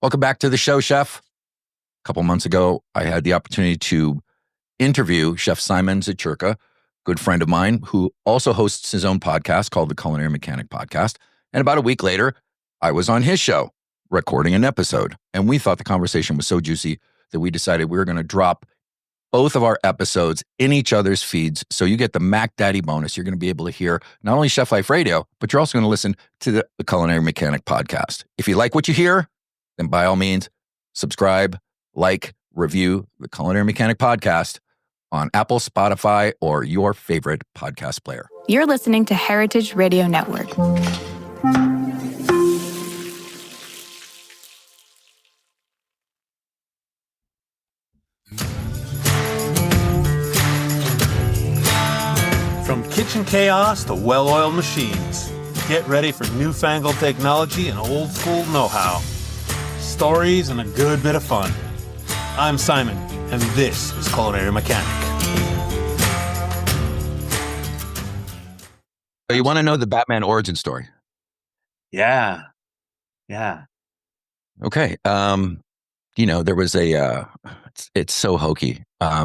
Welcome back to the show, Chef. A couple months ago, I had the opportunity to interview Chef Simon Zatyrka, good friend of mine, who also hosts his own podcast called the Culinary Mechanic Podcast. And about a week later, I was on his show recording an episode. And we thought the conversation was so juicy that we decided we were going to drop both of our episodes in each other's feeds. So you get the Mac Daddy bonus. You're going to be able to hear not only Chef Life Radio, but you're also going to listen to the Culinary Mechanic Podcast. If you like what you hear, then by all means, subscribe, like, review the Culinary Mechanic Podcast on Apple, Spotify, or your favorite podcast player. You're listening to Heritage Radio Network. From kitchen chaos to well-oiled machines, get ready for newfangled technology and old-school know-how. Stories and a good bit of fun. I'm Simon, and this is Culinary Mechanic. So you want to know the Batman origin story? Yeah. Okay. There was it's so hokey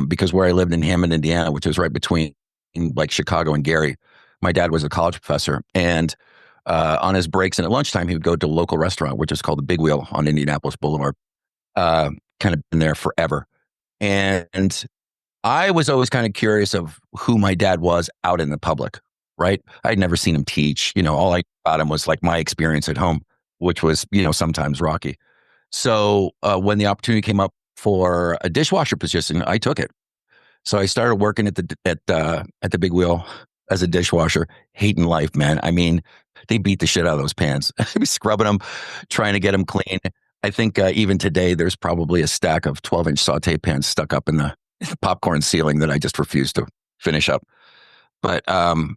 because where I lived in Hammond, Indiana, which was right between like Chicago and Gary, my dad was a college professor, and on his breaks and at lunchtime, he would go to a local restaurant, which is called the Big Wheel on Indianapolis Boulevard. Kind of been there forever. And I was always kind of curious of who my dad was out in the public, right? I'd never seen him teach. All I knew about him was like my experience at home, which was, sometimes rocky. So when the opportunity came up for a dishwasher position, I took it. So I started working at the Big Wheel as a dishwasher. Hating life, man. I mean, they beat the shit out of those pans. I'd be scrubbing them, trying to get them clean. I think even today, there's probably a stack of 12-inch saute pans stuck up in the popcorn ceiling that I just refused to finish up. But and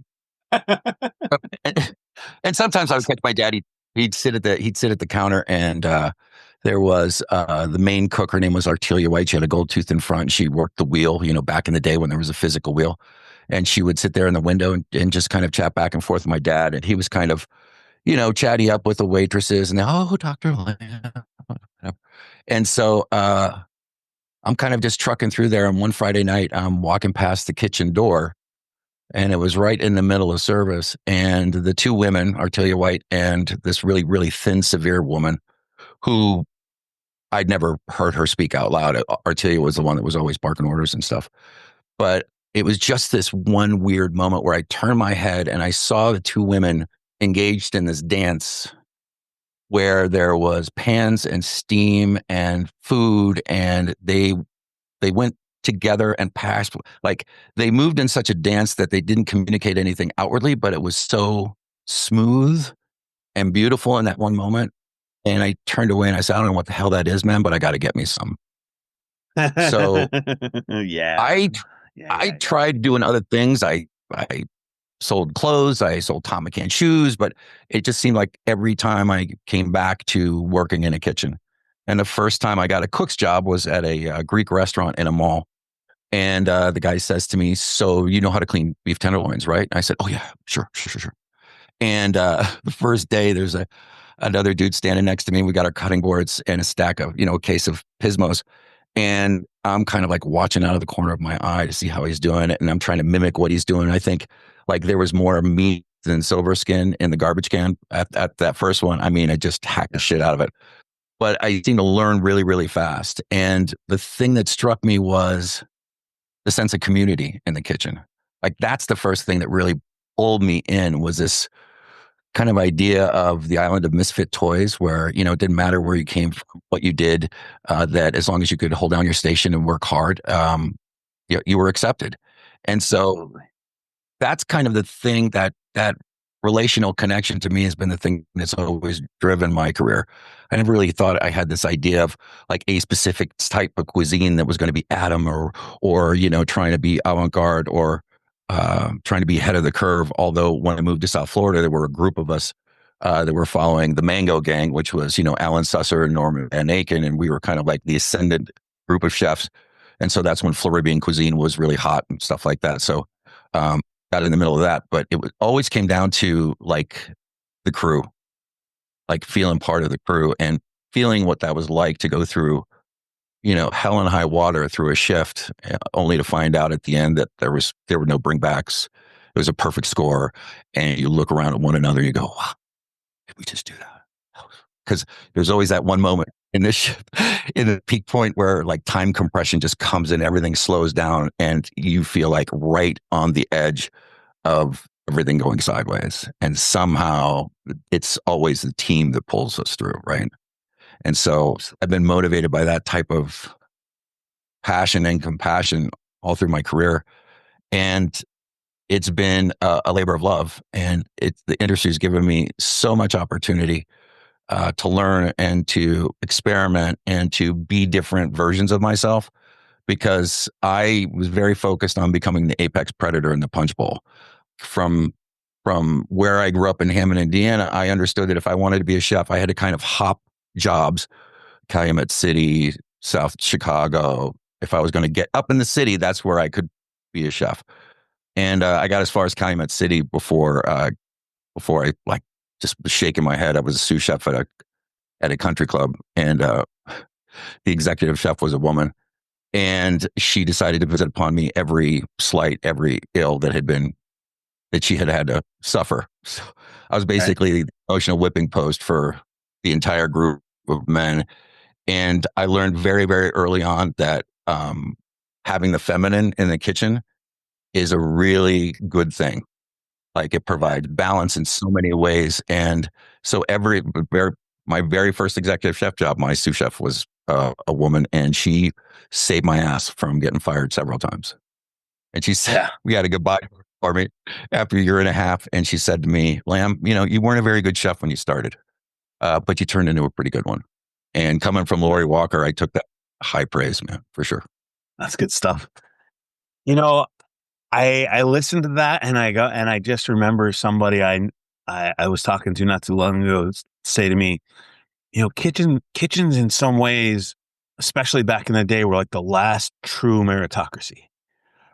sometimes I would catch my dad. He'd sit at the counter, and there was the main cook. Her name was Artelia White. She had a gold tooth in front. And she worked the wheel, back in the day when there was a physical wheel. And she would sit there in the window and just kind of chat back and forth with my dad. And he was kind of, chatty up with the waitresses and Dr. And so I'm kind of just trucking through there. And one Friday night, I'm walking past the kitchen door, and it was right in the middle of service. And the two women, Artelia White and this really, really thin, severe woman who I'd never heard her speak out loud. Artelia was the one that was always barking orders and stuff. But it was just this one weird moment where I turned my head and I saw the two women engaged in this dance where there was pans and steam and food, and they went together and passed, like they moved in such a dance that they didn't communicate anything outwardly, but it was so smooth and beautiful in that one moment. And I turned away and I said, I don't know what the hell that is, man, but I got to get me some. So I tried doing other things. I sold clothes. I sold Tom McCann shoes, but it just seemed like every time I came back to working in a kitchen. And the first time I got a cook's job was at a Greek restaurant in a mall. And the guy says to me, so you know how to clean beef tenderloins, right? And I said, oh yeah, sure. And the first day there's another dude standing next to me. We got our cutting boards and a stack of, a case of Pismos. And I'm kind of like watching out of the corner of my eye to see how he's doing it. And I'm trying to mimic what he's doing. I think like there was more meat than silver skin in the garbage can at that first one. I mean, I just hacked the shit out of it. But I seemed to learn really, really fast. And the thing that struck me was the sense of community in the kitchen. Like that's the first thing that really pulled me in, was this kind of idea of the island of misfit toys where, it didn't matter where you came from, what you did, that as long as you could hold down your station and work hard, you were accepted. And so that's kind of the thing that relational connection to me has been the thing that's always driven my career. I never really thought I had this idea of like a specific type of cuisine that was going to be Adam or trying to be avant-garde or trying to be ahead of the curve. Although when I moved to South Florida, there were a group of us that were following the Mango Gang, which was, Alan Susser and Norman Van Aken. And we were kind of like the ascendant group of chefs. And so that's when Floridian cuisine was really hot and stuff like that. So got in the middle of that, but always came down to like the crew, like feeling part of the crew and feeling what that was like to go through, hell and high water through a shift, only to find out at the end that there were no bringbacks. It was a perfect score, and you look around at one another, and you go, "Wow, did we just do that?" Because there's always that one moment in this shift, in the peak point where like time compression just comes in, everything slows down, and you feel like right on the edge of everything going sideways. And somehow it's always the team that pulls us through, right? And so I've been motivated by that type of passion and compassion all through my career. And it's been a labor of love. And the industry's given me so much opportunity to learn and to experiment and to be different versions of myself, because I was very focused on becoming the apex predator in the punch bowl. From where I grew up in Hammond, Indiana, I understood that if I wanted to be a chef, I had to kind of hop jobs, Calumet City, South Chicago. If I was going to get up in the city, that's where I could be a chef. And I got as far as Calumet City before I like just was shaking my head. I was a sous chef at a country club, and the executive chef was a woman, and she decided to visit upon me every slight, every ill that she had to suffer. So I was basically the emotional whipping post for the entire group of men. And I learned very, very early on that having the feminine in the kitchen is a really good thing. Like, it provides balance in so many ways. And so my very first executive chef job, my sous chef was a woman, and she saved my ass from getting fired several times. And she said, we had a goodbye for me after a year and a half. And she said to me, Lamb, you weren't a very good chef when you started, but you turned into a pretty good one. And coming from Lori Walker, I took that high praise, man, for sure. That's good stuff. I listened to that, and I just remember somebody I was talking to not too long ago say to me, kitchens in some ways, especially back in the day, were like the last true meritocracy,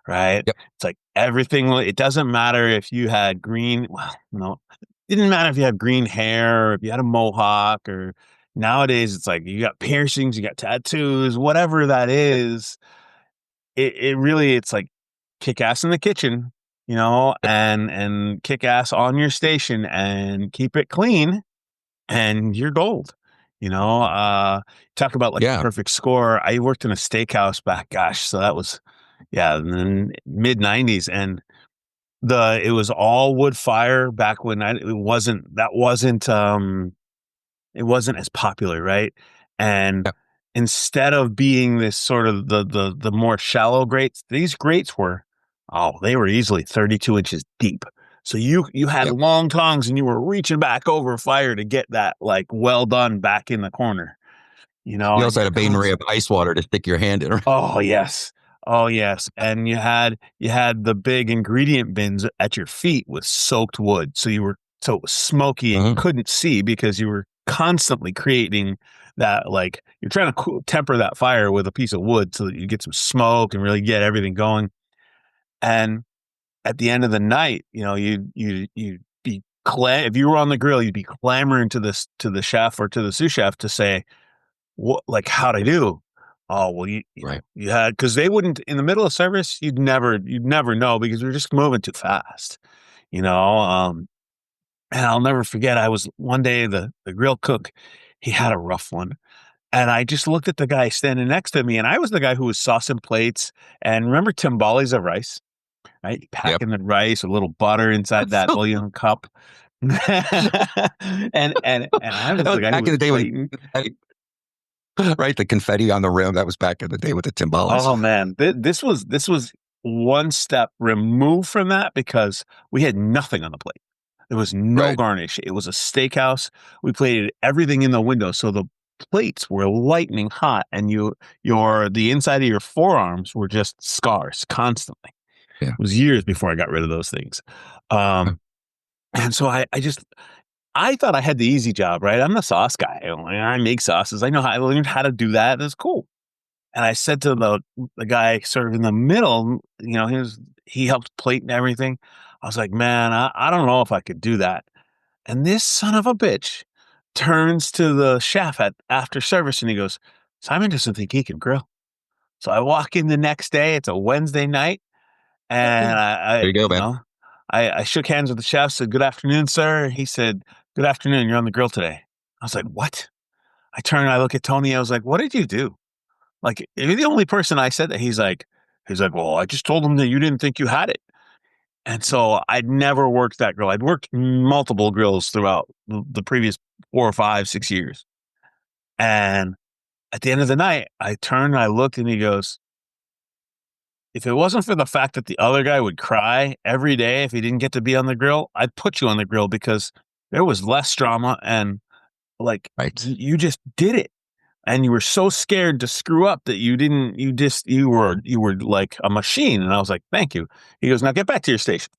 right? Yep. It's like everything. It doesn't matter if you had green. Well, no, it didn't matter if you had green hair or if you had a mohawk. Or nowadays, it's like you got piercings, you got tattoos, whatever that is. It really, it's like kick ass in the kitchen, and kick ass on your station and keep it clean, and you're gold. Talk about like the perfect score. I worked in a steakhouse back, so that was, in the mid '90s, and it was all wood fire back when it wasn't as popular, right? And instead of being this sort of the more shallow grates, these grates they were easily 32 inches deep. So you had long tongs, and you were reaching back over fire to get that like well done back in the corner. You also had a Bain Marie of ice water to stick your hand in. Oh yes. Oh yes. And you had the big ingredient bins at your feet with soaked wood. So it was smoky and you couldn't see because you were constantly creating that, like, you're trying to temper that fire with a piece of wood so that you get some smoke and really get everything going. And at the end of the night, you'd be if you were on the grill, you'd be clamoring to the chef or to the sous chef to say, what, like, how'd I do? Oh, well, you had, because they wouldn't, in the middle of service, you'd never know, because we were just moving too fast, and I'll never forget, I was one day, the grill cook, he had a rough one. And I just looked at the guy standing next to me, and I was the guy who was saucing plates. And remember timbales of rice, right? Packing the rice, a little butter inside that bouillon cup. and I was the guy back who was in the day plating. Right, the confetti on the rim. That was back in the day with the timbales. Oh man, this was one step removed from that, because we had nothing on the plate. There was no garnish. It was a steakhouse. We plated everything in the window, so the plates were lightning hot, and the inside of your forearms were just scars constantly. Yeah. It was years before I got rid of those things. And so I thought I had the easy job, right? I'm the sauce guy. I make sauces. I learned how to do that. It's cool. And I said to the guy sort of in the middle, he helped plate and everything. I was like, man, I don't know if I could do that. And this son of a bitch turns to the chef at after service and he goes, Simon doesn't think he can grill. So I walk in the next day. It's a Wednesday night, and There you go, man. I shook hands with the chef. Said, "Good afternoon, sir." He said, "Good afternoon. You're on the grill today." I was like, "What?" I turn and I look at Tony. I was like, "What did you do?" Like, you're the only person I said that. He's like, "Well, I just told him that you didn't think you had it." And so I'd never worked that grill. I'd worked multiple grills throughout the previous 4 or 5, 6 years. And at the end of the night, I turned and I looked and he goes, if it wasn't for the fact that the other guy would cry every day if he didn't get to be on the grill, I'd put you on the grill because there was less drama and like Right. you just did it. And you were so scared to screw up that you were like a machine. And I was like, thank you. He goes, now get back to your station.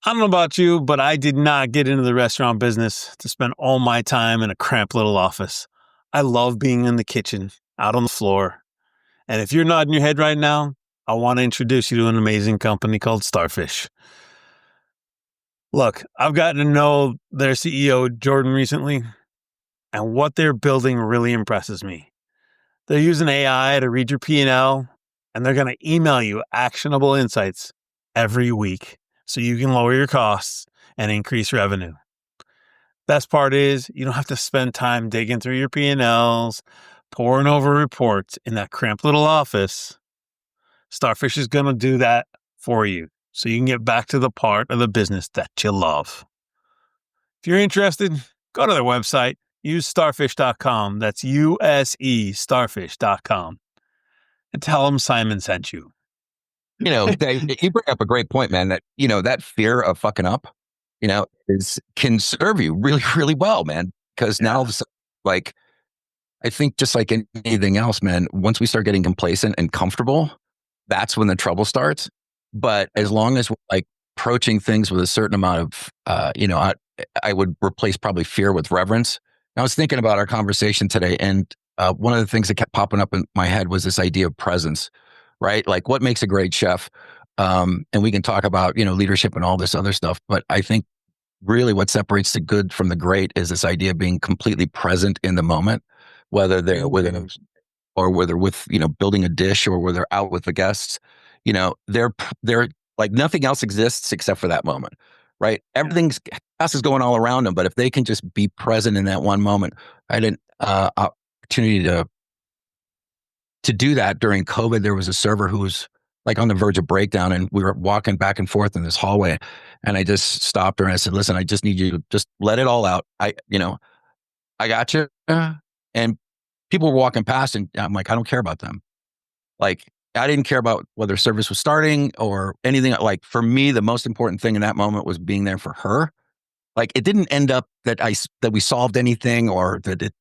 I don't know about you, but I did not get into the restaurant business to spend all my time in a cramped little office. I love being in the kitchen, out on the floor. And if you're nodding your head right now, I want to introduce you to an amazing company called Starfish. Look, I've gotten to know their CEO, Jordan, recently, and what they're building really impresses me. They're using AI to read your P&L, and they're going to email you actionable insights every week so you can lower your costs and increase revenue. Best part is you don't have to spend time digging through your P&Ls, poring over reports in that cramped little office. Starfish is going to do that for you so you can get back to the part of the business that you love. If you're interested, go to their website, use starfish.com. That's USE starfish.com. And tell them Simon sent you. You bring up a great point, man, that, that fear of fucking up, can serve you really, really well, man. Because now, all of a sudden, like, I think just like anything else, man, once we start getting complacent and comfortable, that's when the trouble starts. But as long as we're like approaching things with a certain amount of, I would replace probably fear with reverence. I was thinking about our conversation today, and one of the things that kept popping up in my head was this idea of presence, right? Like what makes a great chef? And we can talk about, leadership and all this other stuff. But I think really what separates the good from the great is this idea of being completely present in the moment, whether they're within or whether with, building a dish or whether they're out with the guests, they're like nothing else exists except for that moment, right? Everything's chaos is going all around them, but if they can just be present in that one moment, I had an opportunity to do that during COVID. There was a server who was like on the verge of breakdown, and we were walking back and forth in this hallway, and I just stopped her and I said, listen, I just need you to just let it all out. I got you. And people were walking past and I'm like, I don't care about them. Like, I didn't care about whether service was starting or anything. Like, for me, the most important thing in that moment was being there for her. Like, it didn't end up that we solved anything or that that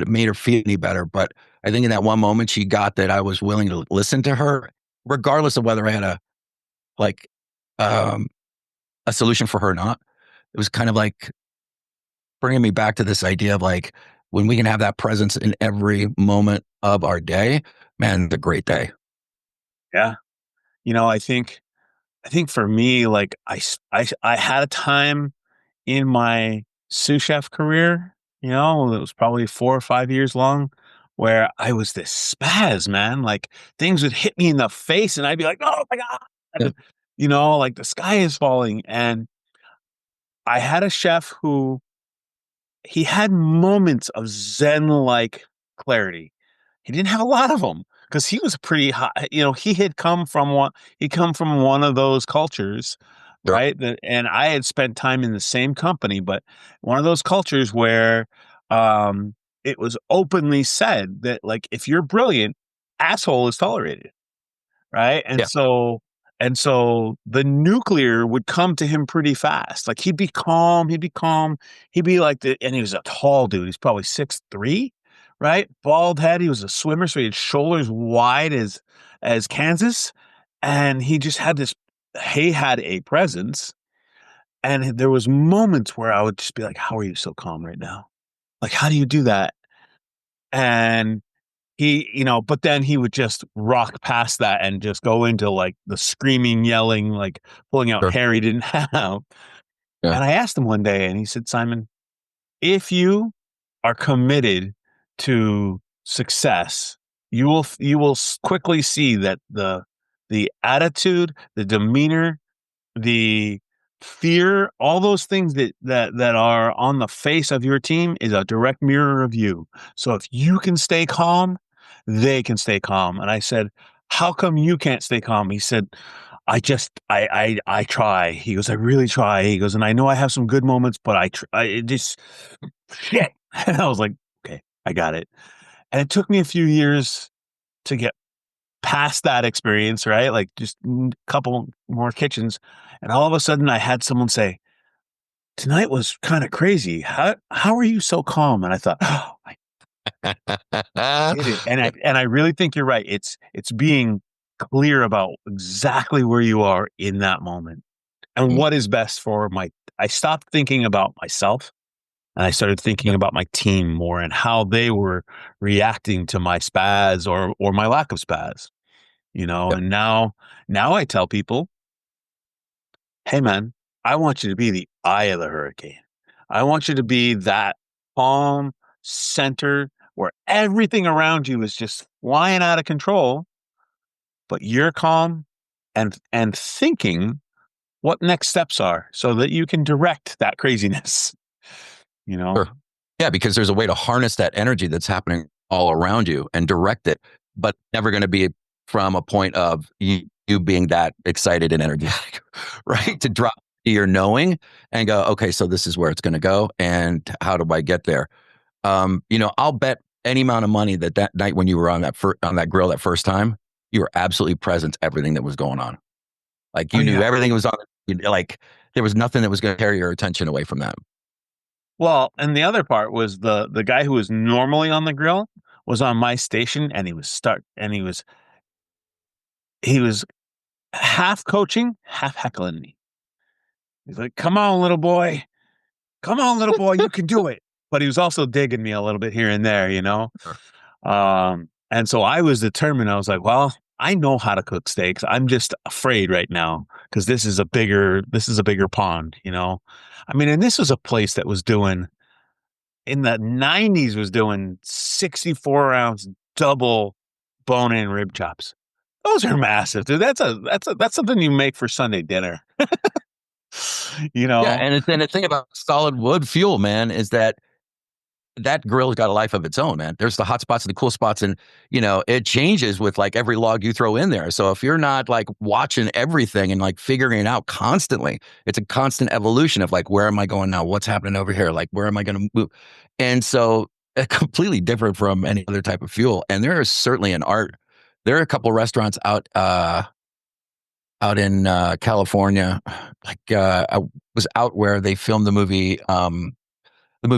it made her feel any better. But I think in that one moment, she got that I was willing to listen to her, regardless of whether I had like, um, a solution for her or not. It was kind of like bringing me back to this idea of like, when we can have that presence in every moment of our day, man, the great day. Yeah. I think for me, like I had a time in my sous chef career, it was probably 4 or 5 years long, where I was this spaz, man. Like things would hit me in the face and I'd be like, oh my Yeah. God, like the sky is falling. And I had a chef who he had moments of Zen-like clarity. He didn't have a lot of them because he was pretty high. He come from one of those cultures, Sure. right? And I had spent time in the same company, but one of those cultures where um, it was openly said that, like, if you're brilliant, asshole is tolerated. Right? And Yeah. so the nuclear would come to him pretty fast. Like he'd be calm, he'd be like and he was a tall dude. He's probably 6'3", right? Bald head. He was a swimmer, so he had shoulders wide as Kansas. And he had a presence. And there was moments where I would just be like, how are you so calm right now? Like, how do you do that? And but then he would just rock past that and just go into like the screaming, yelling, like pulling out Sure. hair he didn't have. Yeah. And I asked him one day, and he said, Simon, if you are committed to success, you will quickly see that the attitude, the demeanor, the fear, all those things that are on the face of your team is a direct mirror of you. So if you can stay calm, they can stay calm. And I said, how come you can't stay calm? He said, I try. He goes, I really try. He goes, and I know I have some good moments, but it just shit. And I was like, okay, I got it. And it took me a few years to get past that experience, right? Like just a couple more kitchens. And all of a sudden I had someone say, tonight was kind of crazy. How are you so calm? And I thought, oh, I did it. And I really think you're right. It's being clear about exactly where you are in that moment and what is best for I stopped thinking about myself and I started thinking Yep. about my team more and how they were reacting to my spaz or my lack of spaz, Yep. and now I tell people, hey man, I want you to be the eye of the hurricane. I want you to be that calm center where everything around you is just flying out of control, but you're calm and thinking what next steps are so that you can direct that craziness, you know? Sure. Yeah, because there's a way to harness that energy that's happening all around you and direct it, but never going to be from a point of you being that excited and energetic, right? To drop your knowing and go, okay, so this is where it's going to go, and how do I get there? I'll bet any amount of money that night when you were on on that grill that first time, you were absolutely present to everything that was going on. Like Oh you knew yeah. everything was on. Like there was nothing that was going to carry your attention away from that. Well, and the other part was the guy who was normally on the grill was on my station and he was half coaching, half heckling me. He's like, "Come on, little boy. Come on, little boy, you can do it." But he was also digging me a little bit here and there. Sure. And so I was determined. I was like, well, I know how to cook steaks. I'm just afraid right now because this is a bigger pond. I mean, and this was a place that was doing in the 90s was doing 64-ounce double bone-in rib chops. Those are massive, dude. That's something you make for Sunday dinner. you Yeah, know? and the thing about solid wood fuel, man, is that grill's got a life of its own, man. There's the hot spots and the cool spots, and it changes with like every log you throw in there. So if you're not like watching everything and like figuring it out constantly, it's a constant evolution of like, where am I going now? What's happening over here? Like, where am I going to move? And so, completely different from any other type of fuel. And there is certainly an art. There are a couple restaurants out in California. Like I was out where they filmed the movie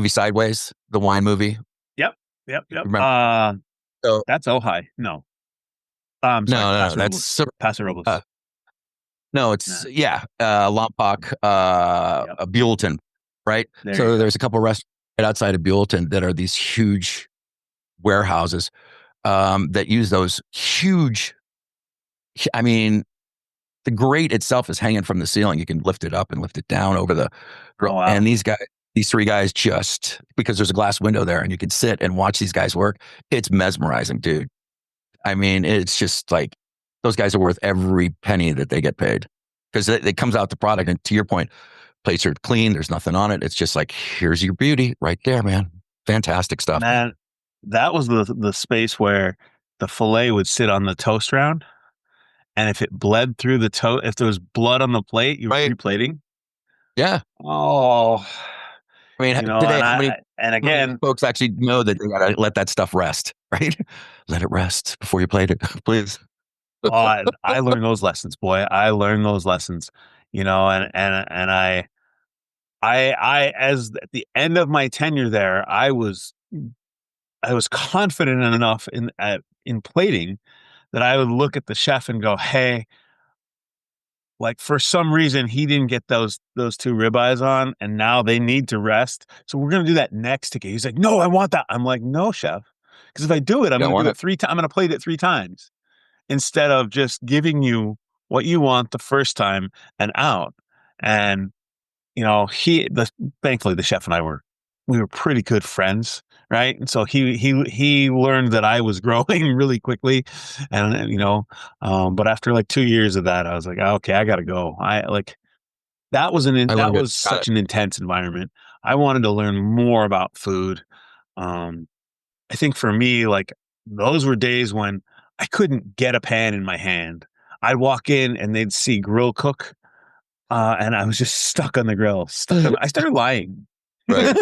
Sideways, the wine movie. Yep. Yep. Yep. Remember? So That's Ojai. No. I'm sorry, no, Paso that's Robles. Paso Robles. uh, no, Nah. it's yeah, Lompoc, Yep. Buellton, right? There you So go. there's a couple restaurants right outside of Buellton that are these huge warehouses that use those huge. I mean, the grate itself is hanging from the ceiling. You can lift it up and lift it down over the Oh grill. wow. And these three guys, just because there's a glass window there and you can sit and watch these guys work, it's mesmerizing, dude. I mean, it's just like those guys are worth every penny that they get paid because it comes out the product. And to your point, plates are clean. There's nothing on it. It's just like, here's your beauty right there, man. Fantastic stuff. Man, that was the space where the fillet would sit on the toast round, and if it bled through the toast, if there was blood on the plate, you were Right. replating. Yeah. Oh, I mean, and today, and how many again, folks actually know that they got to let that stuff rest, right? Let it rest before you plate it, please. oh, I learned those lessons, boy. I learned those lessons, and I as at the end of my tenure there, I was confident enough in plating that I would look at the chef and go, "Hey, like for some reason he didn't get those two ribeyes on, and now they need to rest. So we're gonna do that next ticket." He's like, "No, I want that." I'm like, "No, chef, because if I do it, I'm You don't gonna do want it it. 3 times. I'm gonna plate it 3 times instead of just giving you what you want the first time and out." And thankfully the chef and we were pretty good friends, right? And so he learned that I was growing really quickly, and but after like 2 years of that, I was like, okay, I gotta go. I That learned it. was Got it. such an intense environment. I wanted to learn more about food. Um, I think for me, like those were days when I couldn't get a pan in my hand. I'd walk in and they'd see grill cook, and I was just stuck on the grill, I started lying. Right.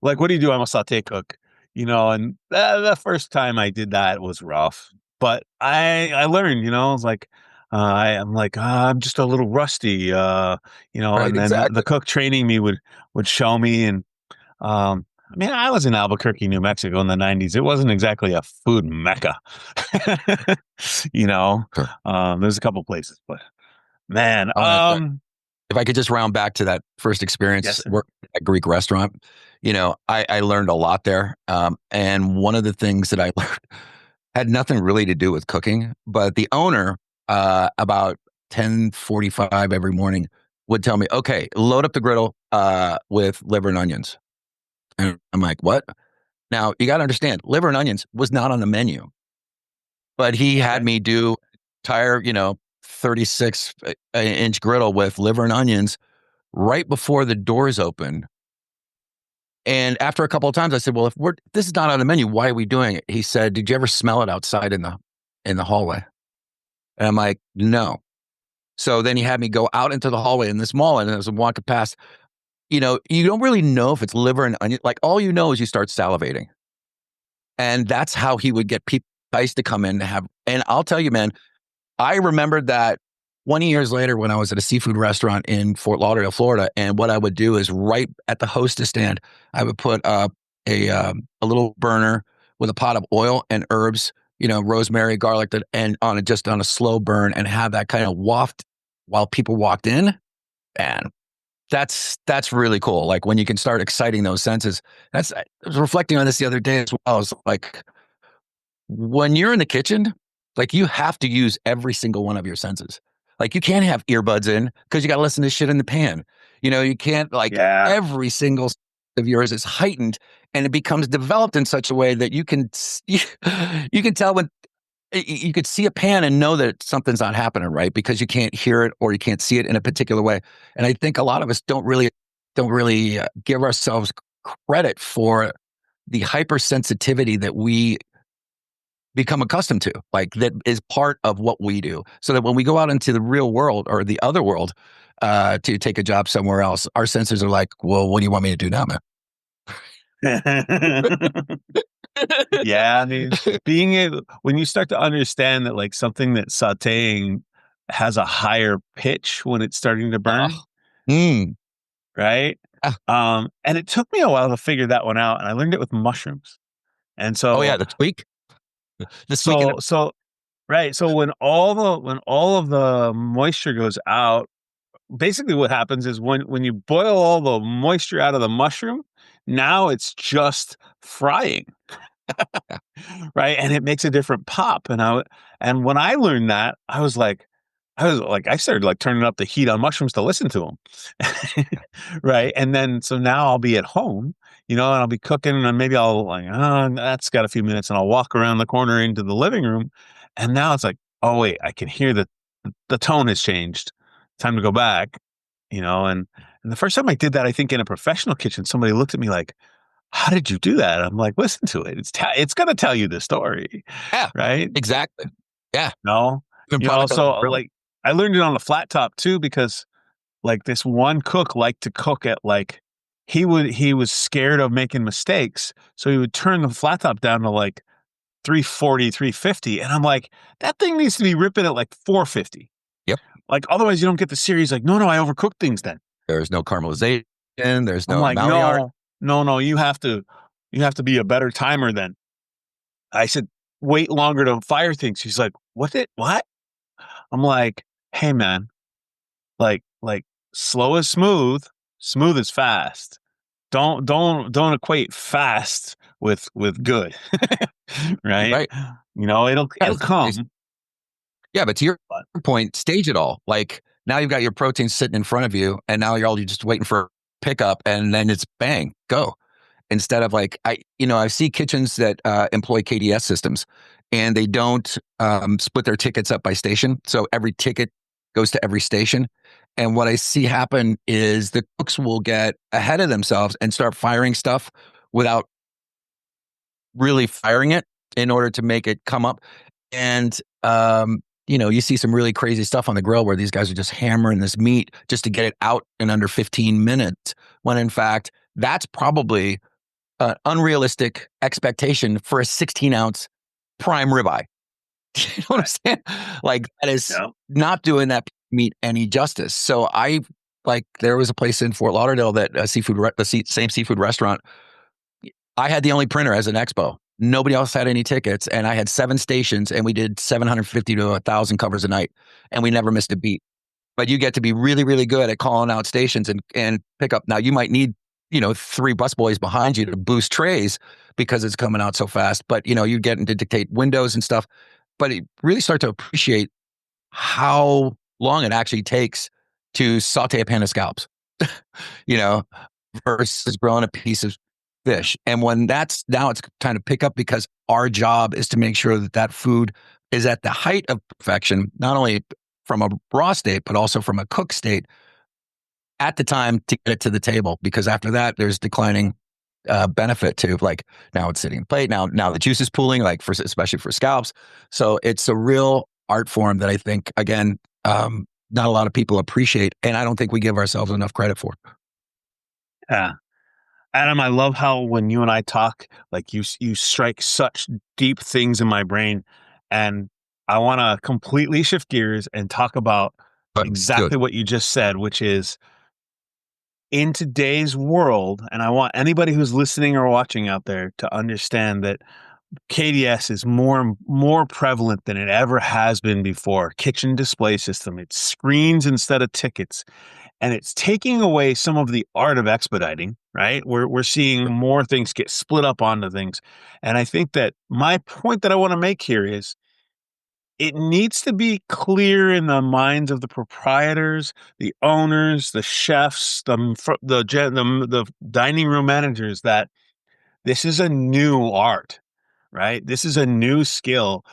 Like, what do you do? I'm a saute cook, and the first time I did that was rough, but I learned, I was like, I'm like, I'm just a little rusty, Right. and then the Exactly. cook training me would show me. And, I mean, I was in Albuquerque, New Mexico in the 90s. It wasn't exactly a food mecca, you know, Sure. there's a couple places, but man, If I could just round back to that first yes, experience sir. working at a Greek restaurant, I learned a lot there. And one of the things that I learned had nothing really to do with cooking, but the owner, about 10:45 every morning would tell me, okay, load up the griddle, with liver and onions. And I'm like, what? Now you got to understand, liver and onions was not on the menu, but he had Okay. me do entire, 36 inch griddle with liver and onions right before the doors open. And after a couple of times, I said, "Well, if this is not on the menu, why are we doing it?" He said, "Did you ever smell it outside in the hallway?" And I'm like, "No." So then he had me go out into the hallway in this mall, and as I'm walking past, you don't really know if it's liver and onion. Like all you know is you start salivating, and that's how he would get people guys to come in to have. And I'll tell you, man, I remembered that 20 years later when I was at a seafood restaurant in Fort Lauderdale, Florida. And what I would do is right at the hostess stand, I would put up a little burner with a pot of oil and herbs, rosemary, garlic, and just on a slow burn and have that kind of waft while people walked in. And that's really cool. Like when you can start exciting those senses. I was reflecting on this the other day as well. It's like when you're in the kitchen, like you have to use every single one of your senses. Like you can't have earbuds in because you got to listen to shit in the pan. You can't like Yeah. every single of yours is heightened and it becomes developed in such a way that you can tell when you could see a pan and know that something's not happening right because you can't hear it or you can't see it in a particular way. And I think a lot of us don't really give ourselves credit for the hypersensitivity that we become accustomed to, like that is part of what we do. So that when we go out into the real world or the other world to take a job somewhere else, our senses are like, well, what do you want me to do now, man? Yeah, I mean, being able when you start to understand that like something that's sautéing has a higher pitch when it's starting to burn, Oh, mm, right? ah, And it took me a while to figure that one out, and I learned it with mushrooms. And oh yeah, so the squeak in the so so right, so when all of the moisture goes out, basically what happens is when you boil all the moisture out of the mushroom, now it's just frying. Right, and it makes a different pop, and when I learned that, I started, like, turning up the heat on mushrooms to listen to them. Right, and then so now I'll be at home, and I'll be cooking, and maybe I'll, like, "Oh, that's got a few minutes," and I'll walk around the corner into the living room, and now it's like, "Oh, wait, I can hear the tone has changed. Time to go back," and the first time I did that, I think in a professional kitchen, somebody looked at me like, how did you do that? I'm like, listen to it. It's gonna tell you the story, yeah, right? exactly. Yeah, No, been product of the so grill. like I learned it on the flat top too because like this one cook liked to cook at like he was scared of making mistakes, so he would turn the flat top down to like 340, 350, and I'm like, that thing needs to be ripping at like 450. Yep. Like otherwise you don't get the series. Like, no, I overcooked things then. There's no caramelization. There's I'm no like, Maillard. no, you have to be a better timer then. I said, "Wait longer to fire things." He's like, What?" I'm like, "Hey, man, like slow is smooth, smooth is fast. Don't equate fast with good." Right? Right. It'll Yes. come, Yeah, but to your but point, stage it all. Like Now you've got your protein sitting in front of you, and now you're just waiting for pickup, and then it's bang, go. Instead of like I see kitchens that employ KDS systems, and they don't split their tickets up by station, so every ticket goes to every station. And what I see happen is the cooks will get ahead of themselves and start firing stuff without really firing it in order to make it come up. And you see some really crazy stuff on the grill where these guys are just hammering this meat just to get it out in under 15 minutes, when in fact that's probably an unrealistic expectation for a 16-ounce prime ribeye. You know what I'm saying? Like, that is not doing that meat any justice. So there was a place in Fort Lauderdale that same seafood restaurant. I had the only printer as an expo. Nobody else had any tickets, and I had 7 stations, and we did 750 to 1,000 covers a night, and we never missed a beat. But you get to be really, really good at calling out stations and pick up. Now, you might need 3 busboys behind you to boost trays because it's coming out so fast. But you get to dictate windows and stuff. But it really start to appreciate how long it actually takes to saute a pan of scallops, you know, versus grilling a piece of fish. And when now it's time to pick up, because our job is to make sure that that food is at the height of perfection, not only from a raw state, but also from a cooked state at the time to get it to the table. Because after that, there's declining benefit to, like, now it's sitting in plate. Now the juice is pooling, like especially for scallops. So it's a real art form that I think, again, not a lot of people appreciate, and I don't think we give ourselves enough credit for. Yeah. Adam, I love how when you and I talk, like you strike such deep things in my brain, and I want to completely shift gears and talk about But exactly good. what you just said, which is, in today's world, and I want anybody who's listening or watching out there to understand that KDS is more prevalent than it ever has been before. Kitchen display system, it's screens instead of tickets, and it's taking away some of the art of expediting, right? We're seeing more things get split up onto things. And I think that my point that I want to make here is, it needs to be clear in the minds of the proprietors, the owners, the chefs, the dining room managers, that this is a new art, right? This is a new skill.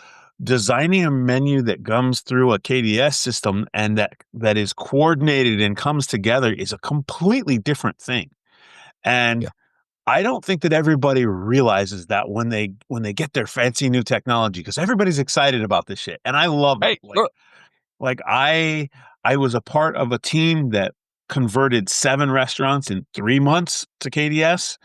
Designing a menu that comes through a KDS system and that is coordinated and comes together is a completely different thing. And Yeah. I don't think that everybody realizes that when they get their fancy new technology, because everybody's excited about this shit, and I love it. Hey, look. Like I was a part of a team that converted 7 restaurants in 3 months to KDS.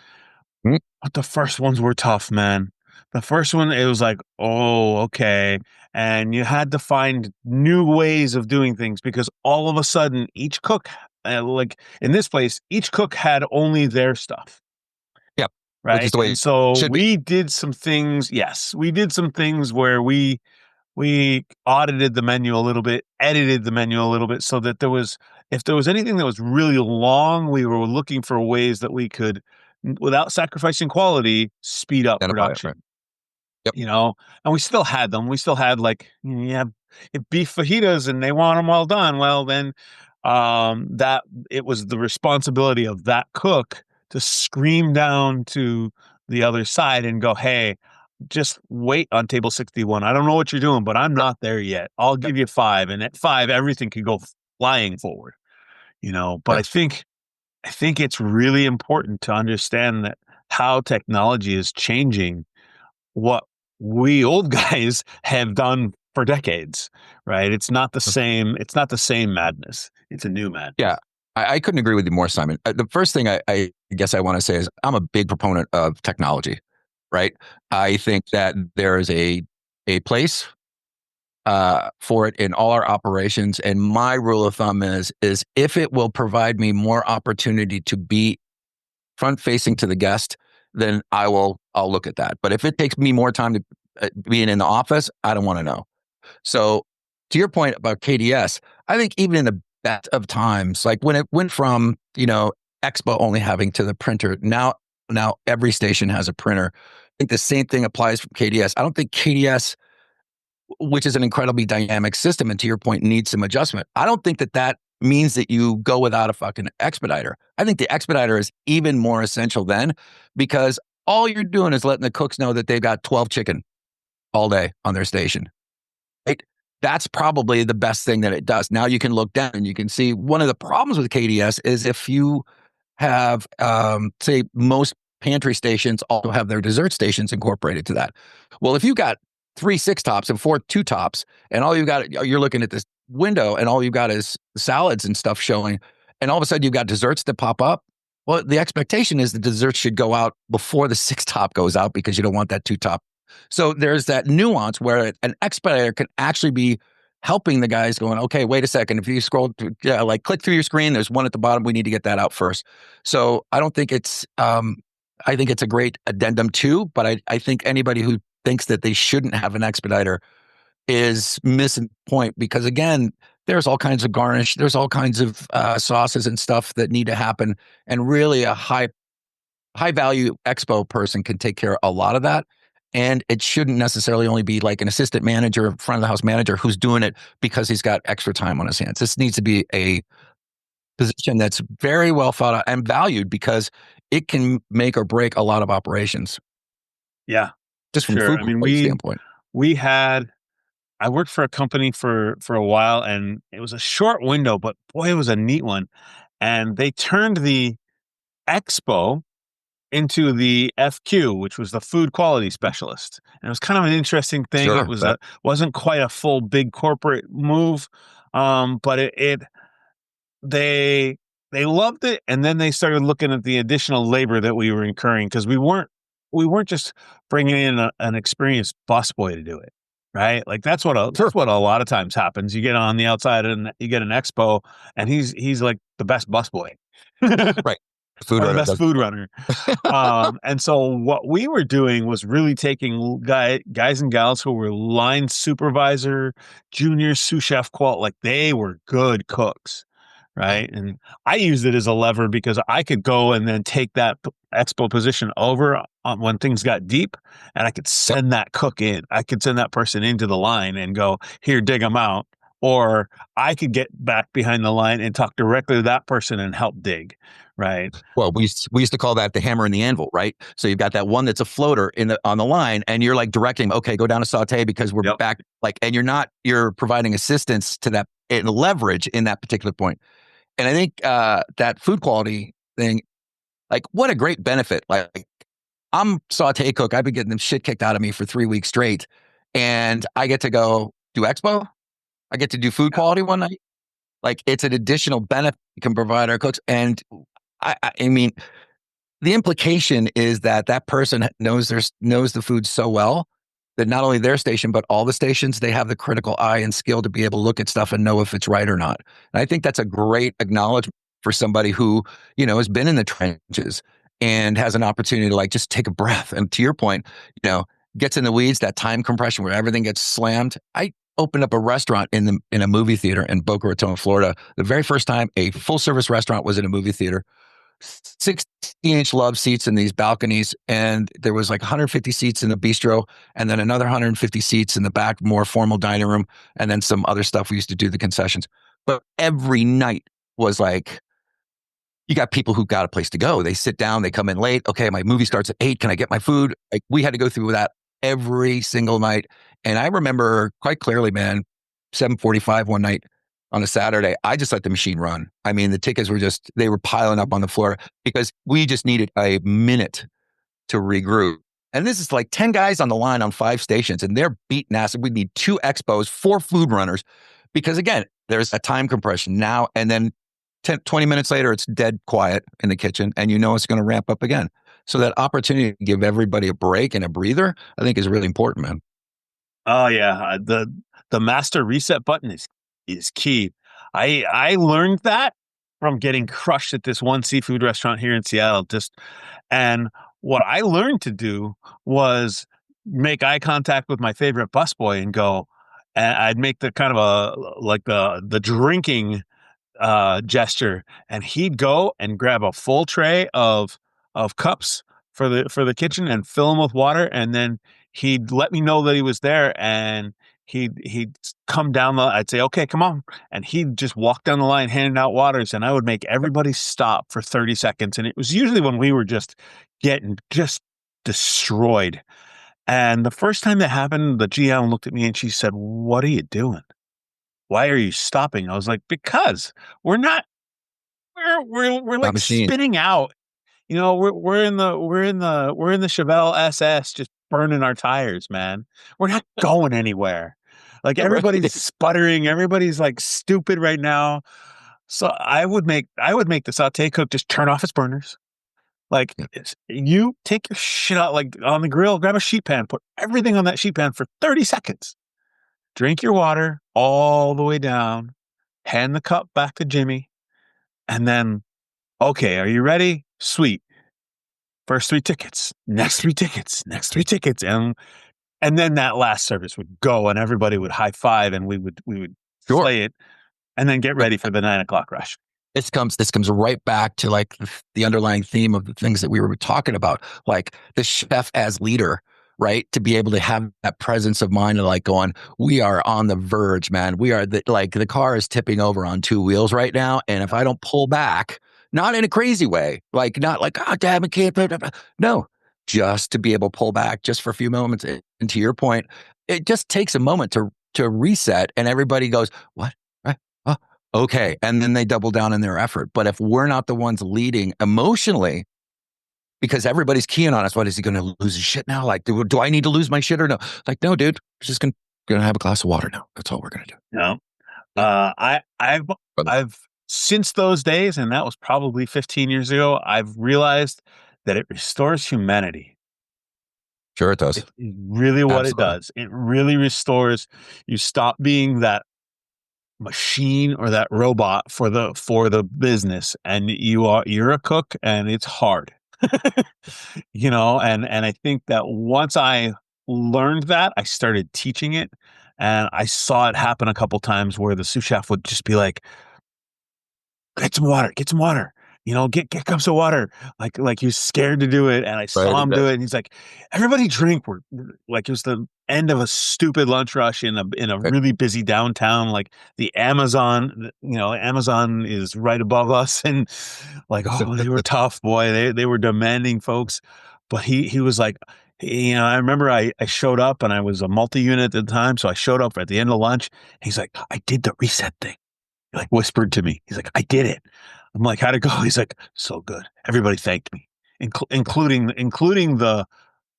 Mm, But the first ones were tough, man. The first one, it was like, oh, okay. And you had to find new ways of doing things, because all of a sudden, each cook, like in this place, each cook had only their stuff, yeah, which is right? the way And it so should be. we did some things. Yes, we did some things where we audited the menu a little bit, edited the menu a little bit, so that if there was anything that was really long, we were looking for ways that we could, without sacrificing quality, speed up Identify it, right? production. Yep. You know, and we still had them. We still had, like, if beef fajitas and they want them well done. Well, then, that it was the responsibility of that cook to scream down to the other side and go, "Hey, just wait on table 61. I don't know what you're doing, but I'm Yep. not there yet. I'll Yep. give you 5, and at 5, everything could go flying forward." But Yes. I think it's really important to understand that how technology is changing what we old guys have done for decades, right? It's not the same madness. It's a new Yeah. madness. I couldn't agree with you more, Simon. The first thing I guess I want to say is I'm a big proponent of technology, right? I think that there is a place for it in all our operations. And my rule of thumb is if it will provide me more opportunity to be front facing to the guest, then I'll look at that. But if it takes me more time to being in the office, I don't want to know. So to your point about KDS, I think even in the best of times, like when it went from, Expo only having to the printer, now every station has a printer. I think the same thing applies from KDS. I don't think KDS which is an incredibly dynamic system. And to your point, needs some adjustment. I don't think that that means that you go without a fucking expediter. I think the expediter is even more essential then, because all you're doing is letting the cooks know that they've got 12 chicken all day on their station. Right? That's probably the best thing that it does. Now you can look down and you can see one of the problems with KDS is if you have, say, most pantry stations also have their dessert stations incorporated to that. Well, if you got 3 6-tops and 4 2-tops, and all you got, you're looking at this window, and all you got is salads and stuff showing, and all of a sudden you've got desserts that pop up. Well, the expectation is the desserts should go out before the 6-top goes out because you don't want that 2-top. So there's that nuance where an expediter can actually be helping the guys going, okay, wait a second. If you scroll through, like click through your screen, there's one at the bottom. We need to get that out first. So I don't think it's, I think it's a great addendum too, but I think anybody who thinks that they shouldn't have an expediter is missing the point, because again, there's all kinds of garnish, there's all kinds of sauces and stuff that need to happen. And really a high value expo person can take care of a lot of that. And it shouldn't necessarily only be like an assistant manager, front of the house manager who's doing it because he's got extra time on his hands. This needs to be a position that's very well thought out and valued, because it can make or break a lot of operations. Yeah, Just from a sure. food quality standpoint. We had, I worked for a company for a while, and it was a short window, but boy, it was a neat one. And they turned the expo into the FQ, which was the food quality specialist. And it was kind of an interesting thing. It Sure. was wasn't quite a full big corporate move, but they they loved it, and then they started looking at the additional labor that we were incurring, because we weren't just bringing in an experienced busboy to do it, right? Like that's what a lot of times happens. You get on the outside and you get an expo, and he's like the best busboy, Right. Food or the runner best does. food runner. And so what we were doing was really taking guys and gals who were line supervisor, junior sous chef qual, like they were good cooks, right? And I used it as a lever because I could go and then take that expo position over on when things got deep, and I could send that cook in. I could send that person into the line and go, here, dig them out. Or I could get back behind the line and talk directly to that person and help dig, right? Well, we used to call that the hammer and the anvil, right? So you've got that one that's a floater on the line, and you're like directing, okay, go down to saute because we're Yep. back, like, and you're providing assistance to that and leverage in that particular point. And I think that food quality thing, like, what a great benefit. Like, I'm saute cook. I've been getting them shit kicked out of me for 3 weeks straight, and I get to go do expo. I get to do food quality one night. Like, it's an additional benefit we can provide our cooks. And I mean, the implication is that that person knows the food so well that not only their station, but all the stations, they have the critical eye and skill to be able to look at stuff and know if it's right or not. And I think that's a great acknowledgement for somebody who, has been in the trenches and has an opportunity to, like, just take a breath. And to your point, gets in the weeds, that time compression where everything gets slammed. I opened up a restaurant in a movie theater in Boca Raton, Florida. The very first time a full service restaurant was in a movie theater. 60-inch love seats in these balconies, and there was like 150 seats in the bistro, and then another 150 seats in the back, more formal dining room, and then some other stuff we used to do, the concessions. But every night was like, you got people who got a place to go. They sit down, they come in late. Okay, my movie starts at 8. Can I get my food? Like, we had to go through that every single night. And I remember quite clearly, man, 7:45 one night on a Saturday, I just let the machine run. I mean, the tickets they were piling up on the floor because we just needed a minute to regroup. And this is like 10 guys on the line on 5 stations, and they're beating ass. We need 2 expos, 4 food runners, because again, there's a time compression now. And then 20 minutes later, it's dead quiet in the kitchen, and it's going to ramp up again. So that opportunity to give everybody a break and a breather, I think, is really important, man. Oh yeah, the master reset button is key. I learned that from getting crushed at this one seafood restaurant here in Seattle. And what I learned to do was make eye contact with my favorite busboy and go, and I'd make the kind of the drinking gesture, and he'd go and grab a full tray of cups for the kitchen and fill them with water, and then he'd let me know that he was there, and he'd come down the, I'd say, okay, come on. And he'd just walk down the line handing out waters, and I would make everybody stop for 30 seconds. And it was usually when we were just getting just destroyed. And the first time that happened, the GM looked at me and she said, "What are you doing? Why are you stopping?" I was like, "Because we're not, we're Not like machine. spinning out. You know, we're in the Chevelle SS just burning our tires, man. We're not going anywhere. Like Right. everybody's sputtering, everybody's like stupid right now." So I would make the saute cook just turn off its burners. Like you take your shit out like on the grill, grab a sheet pan, put everything on that sheet pan for 30 seconds. Drink your water all the way down, hand the cup back to Jimmy, and then, okay, are you ready? Sweet. First three tickets, next three tickets, next three tickets, and then that last service would go, and everybody would high five, and we would Sure. slay it, and then get But ready for the 9 o'clock rush. this comes right back to like the underlying theme of the things that we were talking about, like the chef as leader, right? To be able to have that presence of mind of like going, we are on the verge, man. We are like the car is tipping over on two wheels right now, and if I don't pull back, not in a crazy way, like not like oh damn it can't, no, just to be able to pull back just for a few moments. And to your point, it just takes a moment to reset, and everybody goes, what? Uh, okay. And then they double down in their effort. But if we're not the ones leading emotionally, because everybody's keying on us, what is he going to lose his shit now? Like, do I need to lose my shit or no? Like, no, dude, we're just gonna have a glass of water now. That's all we're gonna do. No, Yeah. Brother. I've since those days, and that was probably 15 years ago. I've realized that it restores humanity. Sure, it does. It's really what it Absolutely. does. It really restores. You stop being that machine or that robot for the business, and you're a cook, and it's hard. You know, and I think that once I learned that, I started teaching it, and I saw it happen a couple times where the sous chef would just be like, get some water, get some water. You know, get cups of water. Like he was scared to do it, and I Right. saw him do it, and he's like, "Everybody drink." We're like it was the end of a stupid lunch rush in a Right. really busy downtown. Like the Amazon, you know, Amazon is right above us, and like, oh, they were tough, boy. They were demanding folks, but he was like, you know, I remember I showed up, and I was a multi-unit at the time, so I showed up at the end of lunch. He's like, I did the reset thing, like whispered to me. He's like, I did it. I'm like, how'd it go? He's like, so good. Everybody thanked me, including the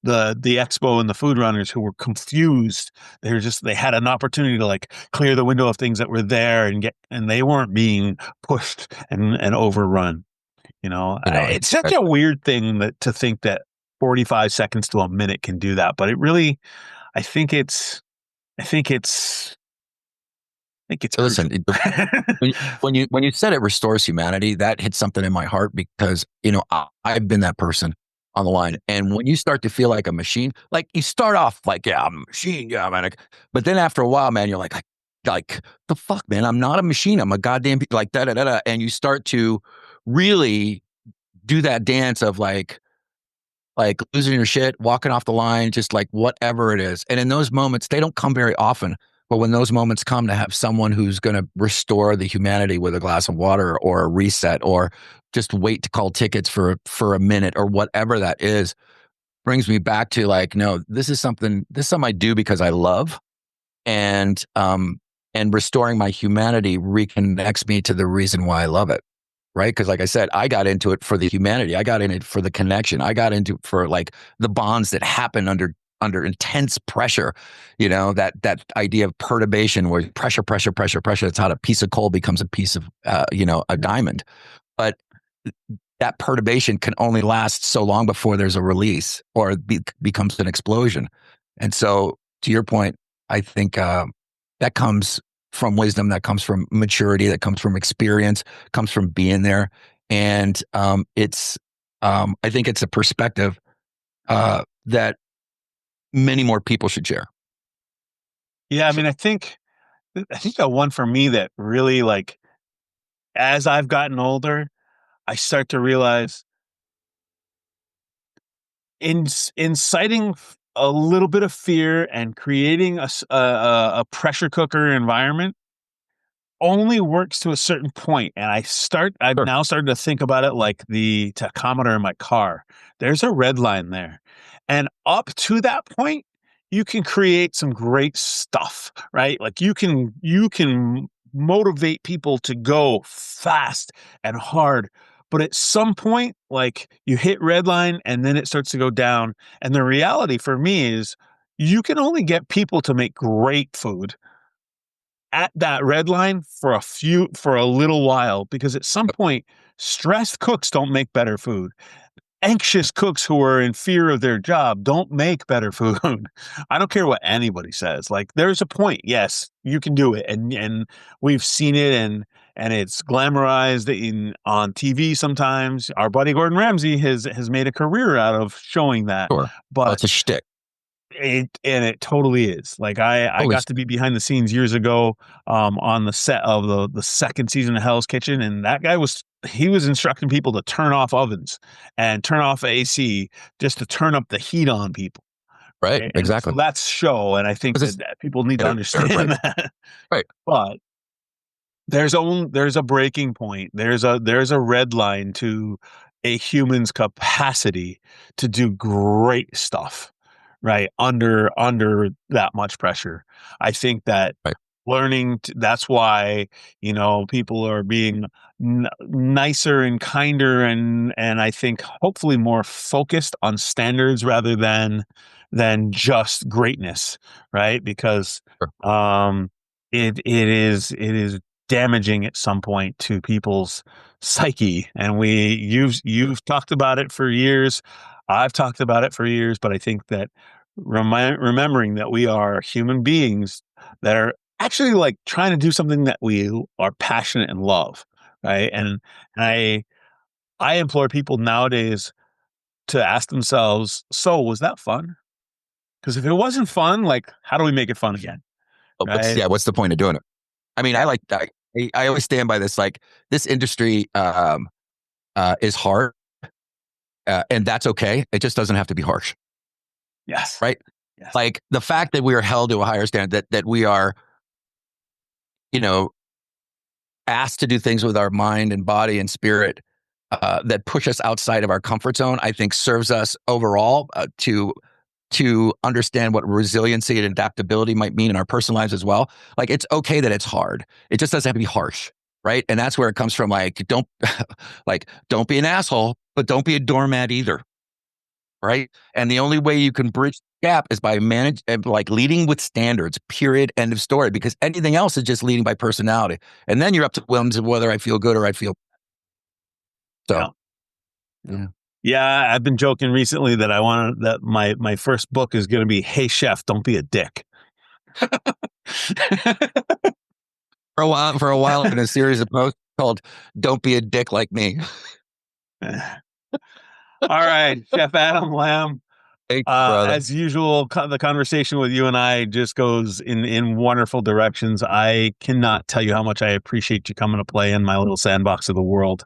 expo and the food runners who were confused. They had an opportunity to like clear the window of things that were there and they weren't being pushed and overrun. You know, You know, it's such a weird thing that to think that 45 seconds to a minute can do that, but it really, I think it's, I think it's, I think it's listen, crucial. when you said it restores humanity, that hit something in my heart because I've been that person on the line, and when you start to feel like a machine, like you start off like yeah I'm a machine, yeah man, but then after a while, man, you're like the fuck, man, I'm not a machine, I'm a goddamn like da da da da, and you start to really do that dance of like losing your shit, walking off the line, just like whatever it is. And in those moments, they don't come very often. But when those moments come to have someone who's going to restore the humanity with a glass of water or a reset or just wait to call tickets for a minute or whatever that is, brings me back to like, no, this is something I do because I love and restoring my humanity reconnects me to the reason why I love it, right? Because like I said, I got into it for the humanity. I got in it for the connection. I got into it for like the bonds that happen under intense pressure. That idea of perturbation where pressure. That's how a piece of coal becomes a piece of a diamond. But that perturbation can only last so long before there's a release or becomes an explosion. And so, to your point, I think that comes from wisdom, that comes from maturity, that comes from experience, comes from being there, and I think it's a perspective that many more people should share. Yeah, I mean, I think the one for me that really like as I've gotten older, I start to realize inciting a little bit of fear and creating a pressure cooker environment only works to a certain point. And I've Sure. now started to think about it like the tachometer in my car. There's a red line there. And up to that point, you can create some great stuff, right? Like you can motivate people to go fast and hard. But at some point, like you hit red line and then it starts to go down. And the reality for me is you can only get people to make great food at that red line for a little while, because at some point stressed cooks don't make better food. Anxious cooks who are in fear of their job don't make better food. I don't care what anybody says. Like there's a point, yes, you can do it, and we've seen it, and it's glamorized in on TV sometimes. Our buddy Gordon Ramsay has made a career out of showing that. Sure. Oh, But it's a shtick. it totally is. Like I Totally. got to be behind the scenes years ago, on the set of the second season of Hell's Kitchen, and that guy he was instructing people to turn off ovens and turn off AC just to turn up the heat on people. Right. Right? And so Exactly. that's show, and I think 'Cause it's that people need to understand right. that. Right. But there's a breaking point. There's a red line to a human's capacity to do great stuff, right? Under that much pressure. I think that Right. that's why, people are being nicer and kinder, and I think hopefully more focused on standards rather than just greatness, right? Because Sure. it is damaging at some point to people's psyche. And you've talked about it for years. I've talked about it for years, but I think that remembering that we are human beings that are actually like trying to do something that we are passionate and love, right? And I implore people nowadays to ask themselves, so was that fun? Because if it wasn't fun, like how do we make it fun again? Right? What's the point of doing it? I mean, Yeah. I always stand by this. Like this industry is hard, and that's okay. It just doesn't have to be harsh, Yes. right? Yes. Like the fact that we are held to a higher standard, that we are, you know, asked to do things with our mind and body and spirit that push us outside of our comfort zone, I think serves us overall to understand what resiliency and adaptability might mean in our personal lives as well. Like it's okay that it's hard. It just doesn't have to be harsh, right? And that's where it comes from. Like don't don't be an asshole, but don't be a doormat either, right? And the only way you can bridge the gap is by leading with standards. Period. End of story. Because anything else is just leading by personality, and then you're up to whims of whether I feel good or I feel so. Yeah. Yeah. Yeah, I've been joking recently that I want that my first book is going to be "Hey Chef, Don't Be a Dick." For a while, in a series of posts called "Don't Be a Dick Like Me." All right, Chef Adam Lamb. Thanks, brother. As usual, the conversation with you and I just goes in wonderful directions. I cannot tell you how much I appreciate you coming to play in my little sandbox of the world.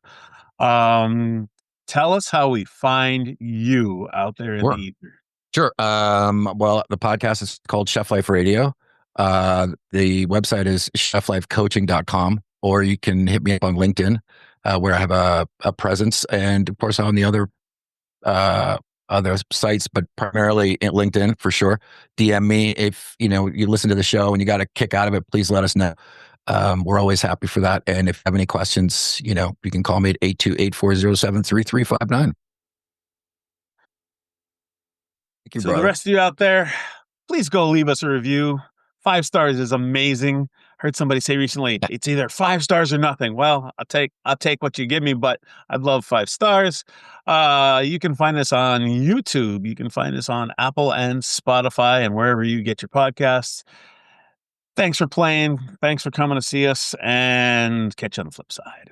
Tell us how we find you out there in the Sure. ether. Sure. Well, the podcast is called Chef Life Radio. The website is cheflifecoaching.com, or you can hit me up on LinkedIn, where I have a presence, and of course on the other sites, but primarily at LinkedIn for sure. DM me if you listen to the show and you got a kick out of it. Please let us know. We're always happy for that. And if you have any questions, you can call me at 828-407-3359. Thank you, So the brother. rest of you out there, please go leave us a review. 5 stars is amazing. Heard somebody say recently, it's either 5 stars or nothing. Well, I'll take what you give me, but I'd love 5 stars. You can find us on YouTube. You can find us on Apple and Spotify and wherever you get your podcasts. Thanks for playing. Thanks for coming to see us, and catch you on the flip side.